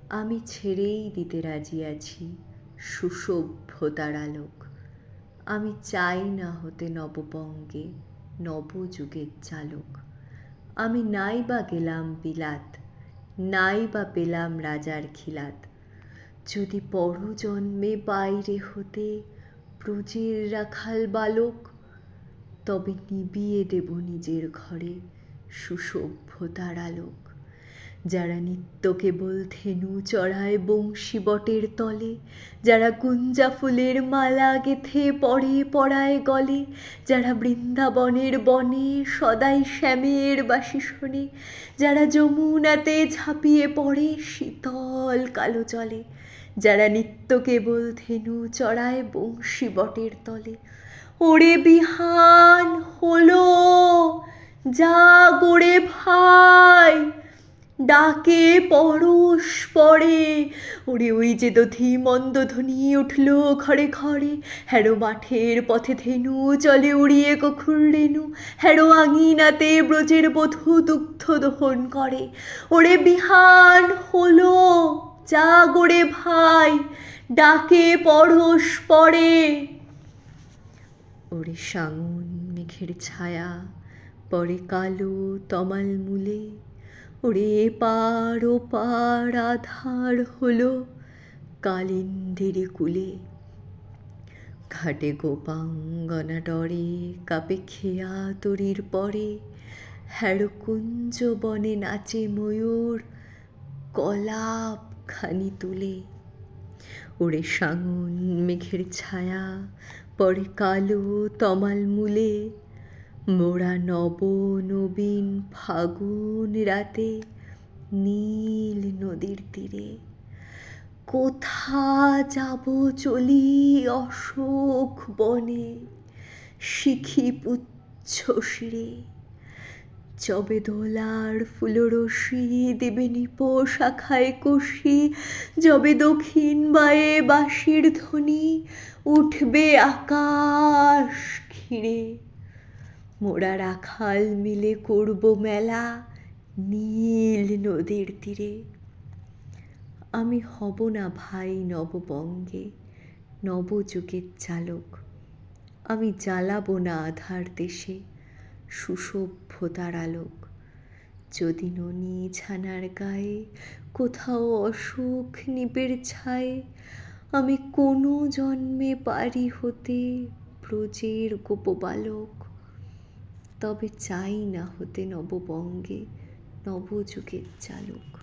আমি ছেড়েই দিতে রাজি আছি সুসভ্যতার আলোক। আমি চাই না হতে নববঙ্গে নবযুগের চালক। আমি নাই বা গেলাম বিলাত, নাই বা পেলাম রাজার খিলাত। যদি পরজন্মে বাইরে হতে ব্রজের রাখাল বালক, তবে নিবিয়ে দেব নিজের ঘরে সুসভ্যতার আলোক। যারা নিত্য কেবল ধেনু চড়ায় বংশী বটের তলে, যারা কুঞ্জা ফুলের মালা গেথে পরে পড়ায় গলে, যারা বৃন্দাবনের বনে সদাই শ্যামের বাসি শোনে, যারা যমুনাতে ঝাঁপিয়ে পড়ে শীতল কালো জলে, যারা নিত্য কেবল ধেনু চড়ায় বংশী বটের তলে। ওরে বিহান হলো, জাগ ওরে ভাই, ডাকে পরশ পড়ে। ওরে ওই যে দধি মন্দধ্বনি উঠল ঘরে ঘরে, হ্যারো মাঠের পথে ধেনু চলে উড়িয়ে গোকুল রেণু, হ্যারো আঙিনাতে ব্রজের বধূ দুগ্ধ দহন করে। ওরে বিহান হলো, জাগ ওরে ভাই, ডাকে পরশ পড়ে। ওরে সাঙন মেঘের ছায়া পরে কালো তমাল মূলে, ওরে এপার ওপার আধার হলো কালিন্দীর কূলে। ঘাটে গোপাঙ্গনা ডরে কাপে খেয়া তরির পরে, হ্যারো কুঞ্জ বনে নাচে ময়ূর কলাপ খানি তুলে। ওরে সাঙন মেঘের ছায়া পরে কালো তমাল মূলে, মোরা নব নবীন ফাগুন রাতে নীল নদীর তীরে। কোথা যাব চলি অশোক বনে শিখি পুচ্ছ শিরে, যবে দোলার ফুলরশি দেবে নিপো শাখায় কষি, যবে দক্ষিণ বায়ে বাঁশির ধ্বনি উঠবে আকাশ ঘিরে। মোরা রাখাল মিলে করব মেলা নীল নদীর তীরে। আমি হব না ভাই নববঙ্গে নবযুগের চালক। আমি জ্বালাবো না আধার দেশে সুসভ্যতার আলোক। যদি ননি ছানার গায়ে কোথাও অসুখ নিপের ছায়ে, আমি কোনো জন্মে পারি হতে ব্রজের গোপবালক, তবে চাই না হতে নববঙ্গে নবযুগের চালক।